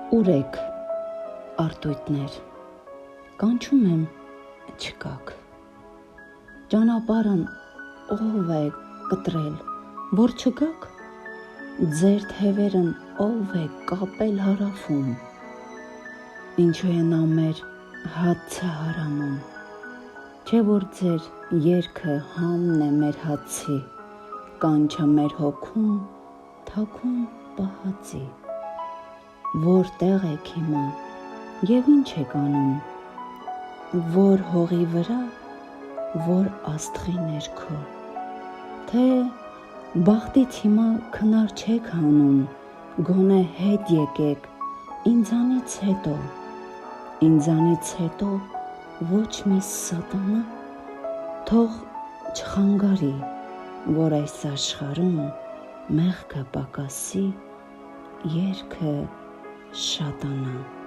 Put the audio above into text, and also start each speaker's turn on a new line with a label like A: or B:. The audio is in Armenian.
A: Ուր եք, արտույտներ, կանչում եմ, չկաք, ճանապարհն ով է կտրել, որ չգաք, ձեր թևերն ով է կապել հարավում, ինչու է նա մեր հացը հարանում, չէ որ ձեր երգը համն է մեր հացի, կանչը մեր հոգում թաքուն պահածի, որտեղ եք հիմա և ինչ եք անում, որ հողի վրա, որ աստղի ներքո, թե բախտից հիմա քնար չեք հանում, գոնե հետ եկեք ինձանից հետո ոչ մի սատանա թող չխանգարի, որ այս աշխարհում մեղքը պակասի, երգը շատանա։